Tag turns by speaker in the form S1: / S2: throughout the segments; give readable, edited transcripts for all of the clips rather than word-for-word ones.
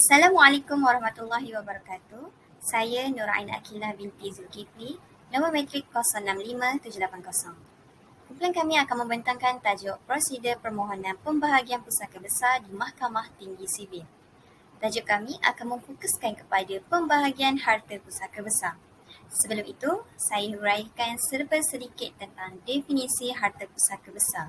S1: Assalamualaikum warahmatullahi wabarakatuh. Saya Nur Ain Akilah binti Zulkifli, nombor matrik 065780. Kumpulan kami akan membentangkan tajuk Prosedur Permohonan Pembahagian Pusaka Besar di Mahkamah Tinggi Sivil. Tajuk kami akan memfokuskan kepada pembahagian harta pusaka besar. Sebelum itu, saya huraikan serba sedikit tentang definisi harta pusaka besar.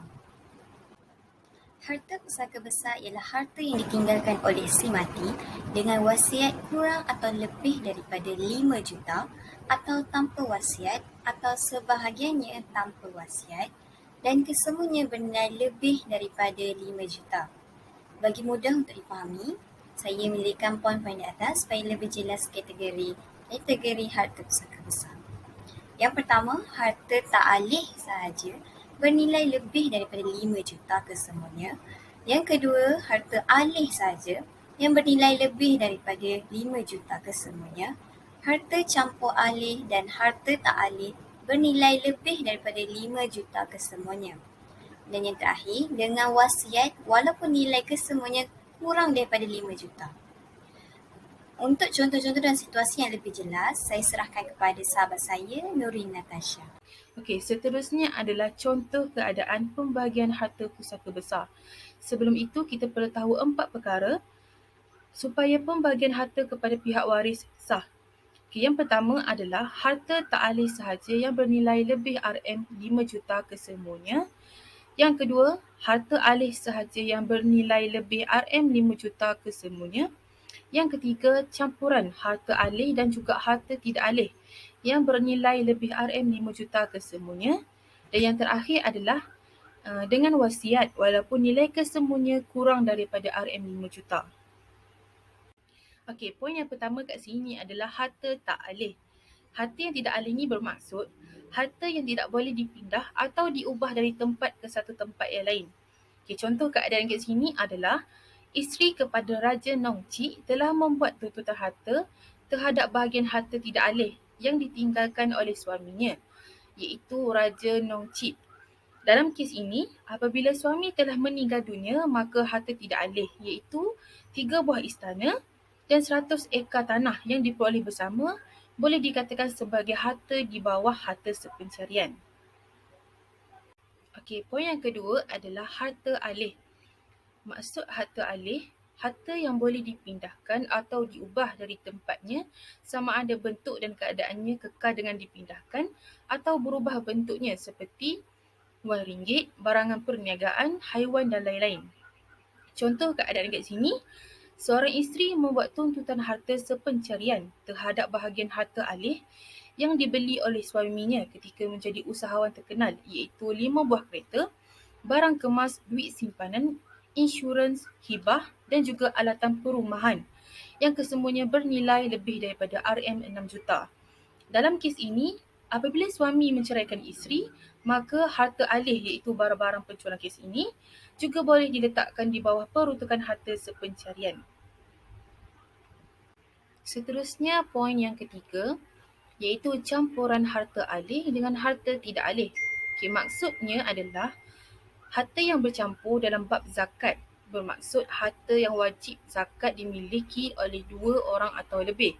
S1: Harta pusaka besar ialah harta yang ditinggalkan oleh si mati dengan wasiat kurang atau lebih daripada 5 juta atau tanpa wasiat atau sebahagiannya tanpa wasiat dan kesemuanya bernilai lebih daripada 5 juta. Bagi mudah untuk difahami, saya memilihkan poin-poin di atas supaya lebih jelas kategori harta pusaka besar. Yang pertama, harta tak alih sahaja bernilai lebih daripada 5 juta kesemuanya. Yang kedua, harta alih sahaja yang bernilai lebih daripada 5 juta kesemuanya. Harta campur alih dan harta tak alih bernilai lebih daripada 5 juta kesemuanya. Dan yang terakhir, dengan wasiat walaupun nilai kesemuanya kurang daripada 5 juta. Untuk contoh-contoh dan situasi yang lebih jelas, saya serahkan kepada sahabat saya, Nurin Natasha.
S2: Okey, seterusnya adalah contoh keadaan pembahagian harta pusaka besar. Sebelum itu, kita perlu tahu 4 perkara supaya pembahagian harta kepada pihak waris sah. Okey, yang pertama adalah harta tak alih sahaja yang bernilai lebih RM5 juta kesemuanya. Yang kedua, harta alih sahaja yang bernilai lebih RM5 juta kesemuanya. Yang ketiga, campuran harta alih dan juga harta tidak alih yang bernilai lebih RM5 juta kesemuanya. Dan yang terakhir adalah dengan wasiat walaupun nilai kesemuanya kurang daripada RM5 juta. Okey, poin yang pertama kat sini adalah harta tak alih. Harta yang tidak alih ni bermaksud harta yang tidak boleh dipindah atau diubah dari tempat ke satu tempat yang lain. Okey, contoh keadaan kat sini adalah isteri kepada Raja Nongcik telah membuat tuntutan harta terhadap bahagian harta tidak alih yang ditinggalkan oleh suaminya, iaitu Raja Nongcik. Dalam kes ini, apabila suami telah meninggal dunia, maka harta tidak alih iaitu 3 buah istana dan 100 ekar tanah yang diperoleh bersama boleh dikatakan sebagai harta di bawah harta sepencarian. Okey, poin yang kedua adalah harta alih. Maksud harta alih, harta yang boleh dipindahkan atau diubah dari tempatnya sama ada bentuk dan keadaannya kekal dengan dipindahkan atau berubah bentuknya seperti wang ringgit, barangan perniagaan, haiwan dan lain-lain. Contoh keadaan kat sini, seorang isteri membuat tuntutan harta sepencarian terhadap bahagian harta alih yang dibeli oleh suaminya ketika menjadi usahawan terkenal, iaitu 5 buah kereta, barang kemas, duit simpanan, insurans, hibah dan juga alatan perumahan yang kesemuanya bernilai lebih daripada RM6 juta. Dalam kes ini, apabila suami menceraikan isteri, maka harta alih iaitu barang-barang penjualan kes ini juga boleh diletakkan di bawah peruntukan harta sepencarian. Seterusnya, poin yang ketiga iaitu campuran harta alih dengan harta tidak alih. Okay, maksudnya adalah harta yang bercampur dalam bab zakat bermaksud harta yang wajib zakat dimiliki oleh 2 orang atau lebih,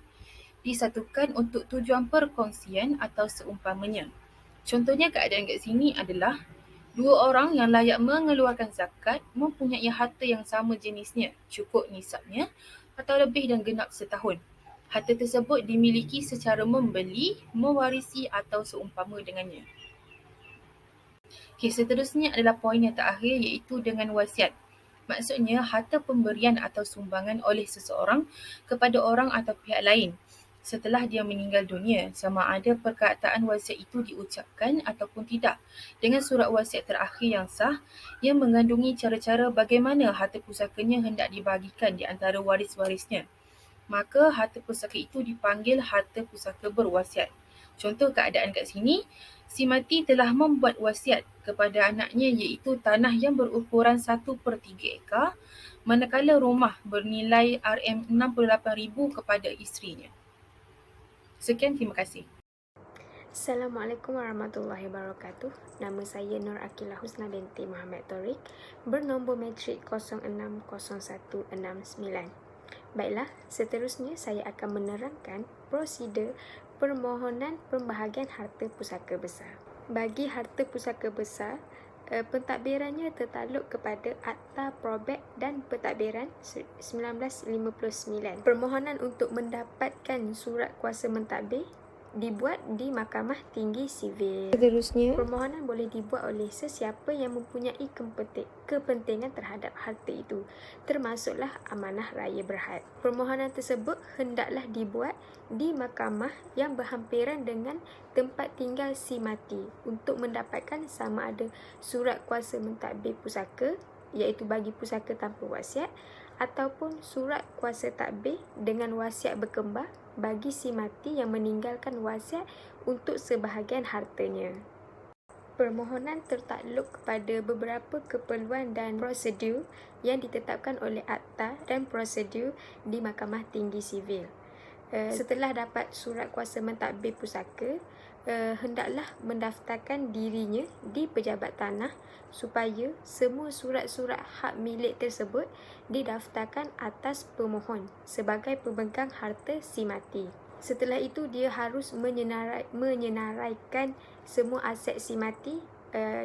S2: disatukan untuk tujuan perkongsian atau seumpamanya. Contohnya keadaan kat sini adalah 2 orang yang layak mengeluarkan zakat mempunyai harta yang sama jenisnya, cukup nisabnya atau lebih dan genap setahun. Harta tersebut dimiliki secara membeli, mewarisi atau seumpama dengannya. Okey, seterusnya adalah poin yang terakhir iaitu dengan wasiat. Maksudnya harta pemberian atau sumbangan oleh seseorang kepada orang atau pihak lain setelah dia meninggal dunia, sama ada perkataan wasiat itu diucapkan ataupun tidak, dengan surat wasiat terakhir yang sah yang mengandungi cara-cara bagaimana harta pusakanya hendak dibahagikan di antara waris-warisnya. Maka harta pusaka itu dipanggil harta pusaka berwasiat. Contoh keadaan kat sini, si mati telah membuat wasiat kepada anaknya iaitu tanah yang berukuran 1/3 ekar, manakala rumah bernilai RM68,000 kepada isterinya. Sekian, terima kasih.
S3: Assalamualaikum warahmatullahi wabarakatuh. Nama saya Nur Akilah Husna binti Muhammad Torik, bernombor matrik 060169. Baiklah, seterusnya saya akan menerangkan prosedur permohonan pembahagian harta pusaka besar. Bagi harta pusaka besar, pentadbirannya tertakluk kepada Akta Probek dan Pentadbiran 1959. Permohonan untuk mendapatkan surat kuasa mentadbir dibuat di Mahkamah Tinggi Sivil. Seterusnya, permohonan boleh dibuat oleh sesiapa yang mempunyai kepentingan terhadap harta itu, termasuklah amanah raya berhad. Permohonan tersebut hendaklah dibuat di mahkamah yang berhampiran dengan tempat tinggal si mati untuk mendapatkan sama ada surat kuasa mentadbir pusaka, iaitu bagi pusaka tanpa wasiat, ataupun surat kuasa tadbir dengan wasiat berkembar bagi si mati yang meninggalkan wasiat untuk sebahagian hartanya. Permohonan tertakluk kepada beberapa keperluan dan prosedur yang ditetapkan oleh Akta dan Prosedur di Mahkamah Tinggi Sivil. Setelah dapat surat kuasa mentadbir pusaka, hendaklah mendaftarkan dirinya di pejabat tanah supaya semua surat-surat hak milik tersebut didaftarkan atas pemohon sebagai pemegang harta si mati. Setelah itu, dia harus menyenaraikan semua aset si mati,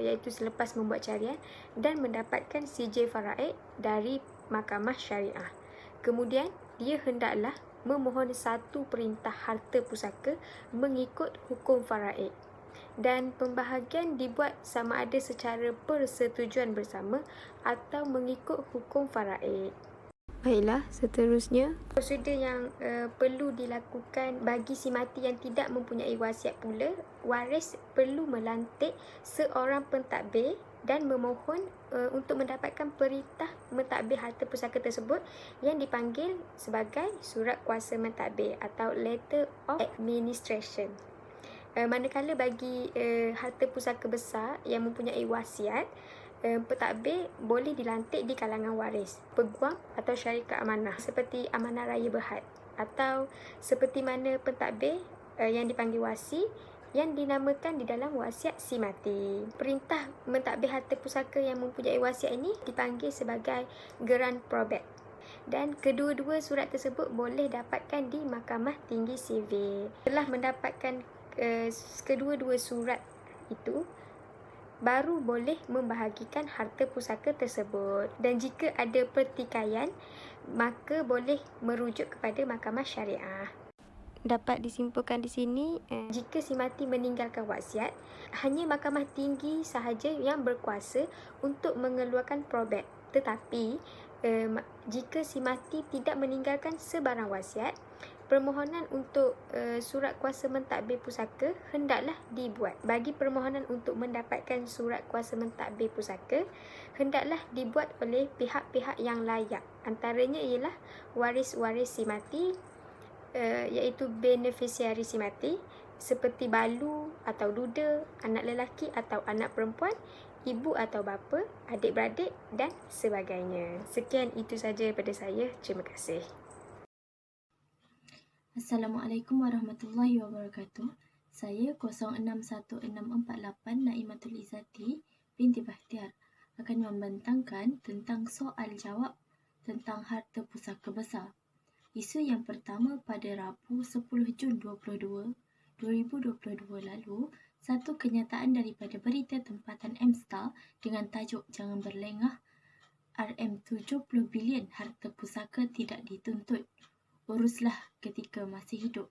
S3: iaitu selepas membuat carian, dan mendapatkan sijil faraid dari Mahkamah Syariah. Kemudian, dia hendaklah memohon satu perintah harta pusaka mengikut hukum faraid, dan pembahagian dibuat sama ada secara persetujuan bersama atau mengikut hukum faraid. Baiklah, seterusnya prosedur yang perlu dilakukan bagi si mati yang tidak mempunyai wasiat pula. Waris perlu melantik seorang pentadbir dan memohon untuk mendapatkan perintah mentadbir harta pusaka tersebut yang dipanggil sebagai surat kuasa mentadbir atau letter of administration. Manakala bagi harta pusaka besar yang mempunyai wasiat, pentadbir boleh dilantik di kalangan waris, peguam atau syarikat amanah seperti amanah raya berhad, atau seperti mana pentadbir yang dipanggil wasi yang dinamakan di dalam wasiat si mati. Perintah mentadbir harta pusaka yang mempunyai wasiat ini dipanggil sebagai geran probek, dan kedua-dua surat tersebut boleh dapatkan di Mahkamah Tinggi Sivil. Setelah mendapatkan kedua-dua surat itu, baru boleh membahagikan harta pusaka tersebut. Dan jika ada pertikaian, maka boleh merujuk kepada Mahkamah Syariah. Dapat disimpulkan di sini, jika si mati meninggalkan wasiat, hanya Mahkamah Tinggi sahaja yang berkuasa untuk mengeluarkan probek. Tetapi jika si mati tidak meninggalkan sebarang wasiat, permohonan untuk surat kuasa mentadbir pusaka hendaklah dibuat. Bagi permohonan untuk mendapatkan surat kuasa mentadbir pusaka, hendaklah dibuat oleh pihak-pihak yang layak. Antaranya ialah waris-waris si mati, iaitu beneficiari si mati, seperti balu atau duda, anak lelaki atau anak perempuan, ibu atau bapa, adik-beradik dan sebagainya. Sekian itu saja daripada saya. Terima kasih.
S4: Assalamualaikum warahmatullahi wabarakatuh. Saya 061648 Naimatul Izzati binti Bahtiar akan membentangkan tentang soal jawab tentang harta pusaka besar. Isu yang pertama pada Rabu 10 Jun 2022 lalu, satu kenyataan daripada berita tempatan MStar dengan tajuk "Jangan berlengah, RM70 bilion harta pusaka tidak dituntut. Uruslah ketika masih hidup."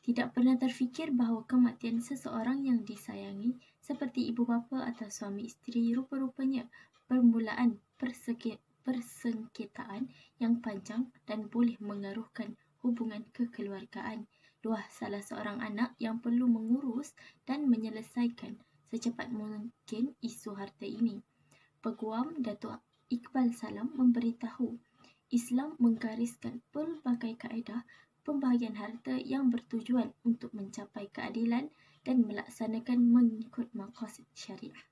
S4: Tidak pernah terfikir bahawa kematian seseorang yang disayangi seperti ibu bapa atau suami isteri rupa-rupanya permulaan persengketaan yang panjang dan boleh mengaruhkan hubungan kekeluargaan. Luah salah seorang anak yang perlu mengurus dan menyelesaikan secepat mungkin isu harta ini. Peguam Datuk Iqbal Salam memberitahu, Islam menggariskan pelbagai kaedah pembahagian harta yang bertujuan untuk mencapai keadilan dan melaksanakan mengikut maqasid syariah.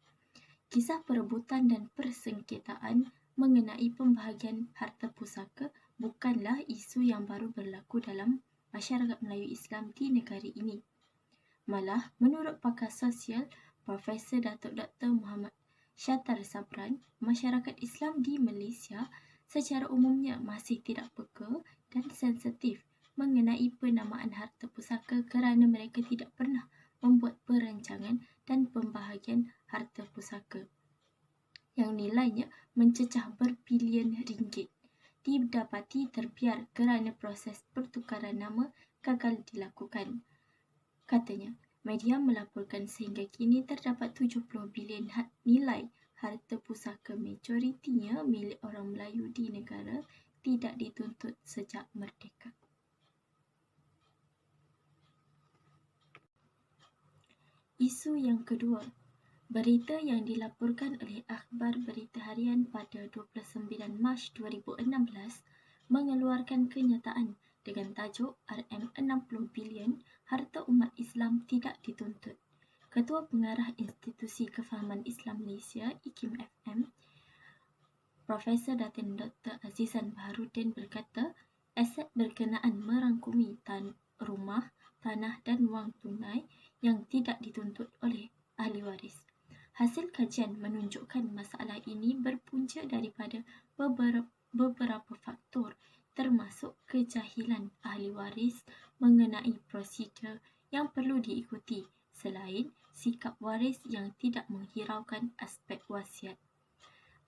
S4: Kisah perebutan dan persengketaan mengenai pembahagian harta pusaka bukanlah isu yang baru berlaku dalam masyarakat Melayu Islam di negara ini. Malah, menurut pakar sosial Profesor Datuk Dr. Muhammad Shatar Sabran, masyarakat Islam di Malaysia secara umumnya masih tidak peka dan sensitif mengenai penamaan harta pusaka kerana mereka tidak pernah membuat perancangan dan pembahagian harta pusaka yang nilainya mencecah berbilion ringgit didapati terbiar kerana proses pertukaran nama gagal dilakukan. Katanya, media melaporkan sehingga kini terdapat 70 bilion nilai harta pusaka majoritinya milik orang Melayu di negara tidak dituntut sejak merdeka. Isu yang kedua, berita yang dilaporkan oleh Akhbar Berita Harian pada 29 Mac 2016 mengeluarkan kenyataan dengan tajuk RM60 bilion harta umat Islam tidak dituntut. Ketua Pengarah Institusi Kefahaman Islam Malaysia, IKIM-FM, Profesor Datin Dr. Azizan Baharudin berkata, aset berkenaan merangkumi rumah, tanah dan wang tunai yang tidak dituntut oleh ahli waris. Hasil kajian menunjukkan masalah ini berpunca daripada beberapa faktor termasuk kejahilan ahli waris mengenai prosedur yang perlu diikuti selain sikap waris yang tidak menghiraukan aspek wasiat.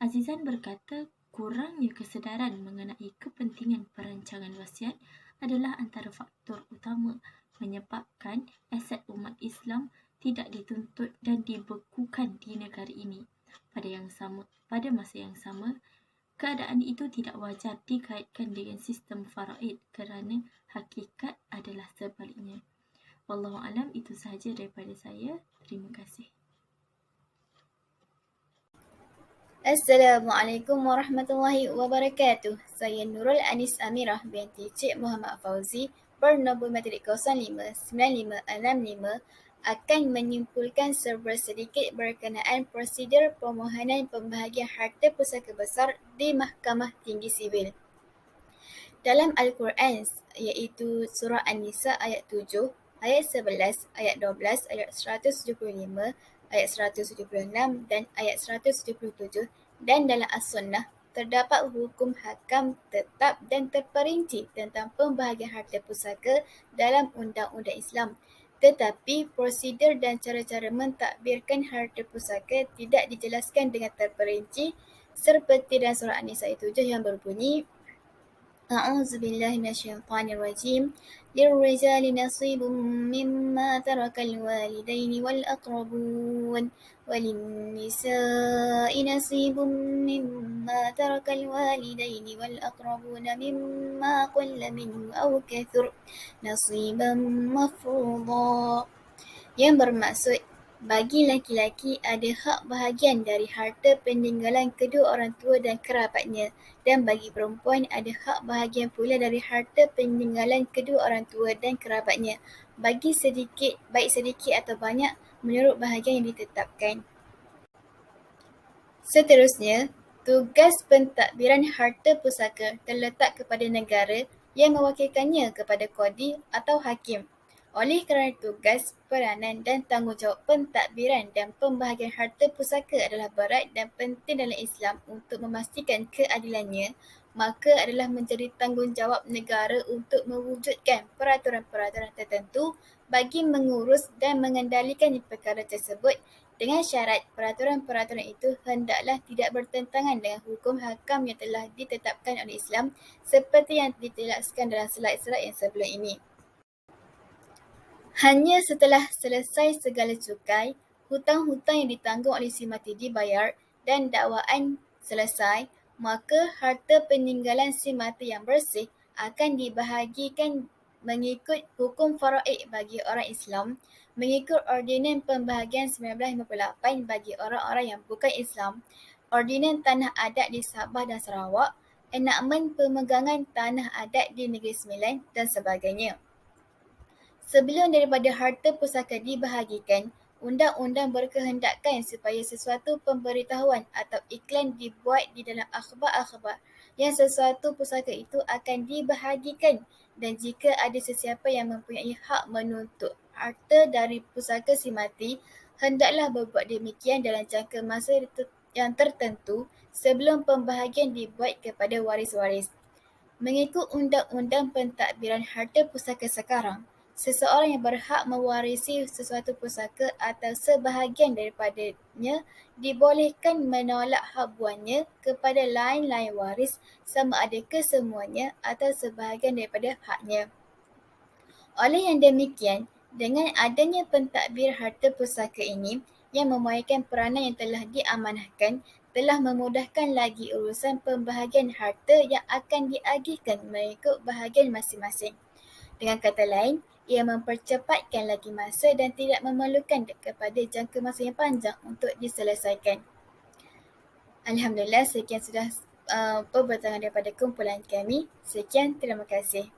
S4: Azizan berkata kurangnya kesedaran mengenai kepentingan perancangan wasiat adalah antara faktor utama menyebabkan aset umat Islam tidak dituntut dan dibekukan di negara ini. Pada masa yang sama, keadaan itu tidak wajar dikaitkan dengan sistem faraid kerana hakikat adalah sebaliknya. Wallahualam, itu sahaja daripada saya. Terima kasih.
S1: Assalamualaikum warahmatullahi wabarakatuh. Saya Nurul Anis Amirah binti Cik Muhammad Fauzi bernombor matrik 059565 akan menyimpulkan serba sedikit berkenaan prosedur permohonan pembahagian harta pusaka besar di Mahkamah Tinggi Sivil. Dalam Al-Quran, iaitu Surah An-Nisa ayat 7, ayat 11, ayat 12, ayat 175, ayat 176 dan ayat 177, dan dalam As-Sunnah terdapat hukum hakam tetap dan terperinci tentang pembahagian harta pusaka dalam undang-undang Islam. Tetapi prosedur dan cara-cara mentadbirkan harta pusaka tidak dijelaskan dengan terperinci seperti dalam surah An-Nisa ayat 7 yang berbunyi أعوذ بالله من الشيطان الرجيم للرجال نصيب مما ترك الوالدين والأقربون وللنساء نصيب مما ترك الوالدين والأقربون مما قل منه أو كثر نصيبا مفروضا, yang bermaksud bagi laki-laki ada hak bahagian dari harta peninggalan kedua orang tua dan kerabatnya, dan bagi perempuan ada hak bahagian pula dari harta peninggalan kedua orang tua dan kerabatnya, bagi sedikit, baik sedikit atau banyak menurut bahagian yang ditetapkan. Seterusnya, tugas pentadbiran harta pusaka terletak kepada negara yang mewakilkannya kepada qadi atau hakim. Oleh kerana tugas, peranan dan tanggungjawab pentadbiran dan pembahagian harta pusaka adalah berat dan penting dalam Islam untuk memastikan keadilannya, maka adalah menjadi tanggungjawab negara untuk mewujudkan peraturan-peraturan tertentu bagi mengurus dan mengendalikan perkara tersebut, dengan syarat peraturan-peraturan itu hendaklah tidak bertentangan dengan hukum hakam yang telah ditetapkan oleh Islam seperti yang dijelaskan dalam slide-slide yang sebelum ini. Hanya setelah selesai segala cukai, hutang-hutang yang ditanggung oleh si mati dibayar dan dakwaan selesai, maka harta peninggalan si mati yang bersih akan dibahagikan mengikut hukum faraid bagi orang Islam, mengikut Ordinan Pembahagian 1958 bagi orang-orang yang bukan Islam, Ordinan Tanah Adat di Sabah dan Sarawak, Enakmen Pemegangan Tanah Adat di Negeri Sembilan dan sebagainya. Sebelum daripada harta pusaka dibahagikan, undang-undang berkehendakkan supaya sesuatu pemberitahuan atau iklan dibuat di dalam akhbar-akhbar yang sesuatu pusaka itu akan dibahagikan, dan jika ada sesiapa yang mempunyai hak menuntut harta dari pusaka si mati, hendaklah berbuat demikian dalam jangka masa yang tertentu sebelum pembahagian dibuat kepada waris-waris. Mengikut Undang-Undang Pentadbiran Harta Pusaka sekarang, seseorang yang berhak mewarisi sesuatu pusaka atau sebahagian daripadanya dibolehkan menolak habuannya kepada lain-lain waris sama ada kesemuanya atau sebahagian daripada haknya. Oleh yang demikian, dengan adanya pentadbir harta pusaka ini yang memainkan peranan yang telah diamanahkan, telah memudahkan lagi urusan pembahagian harta yang akan diagihkan mengikut bahagian masing-masing. Dengan kata lain, ia mempercepatkan lagi masa dan tidak memerlukan kepada jangka masa yang panjang untuk diselesaikan. Alhamdulillah, sekian sudah perbincangan daripada kumpulan kami. Sekian, terima kasih.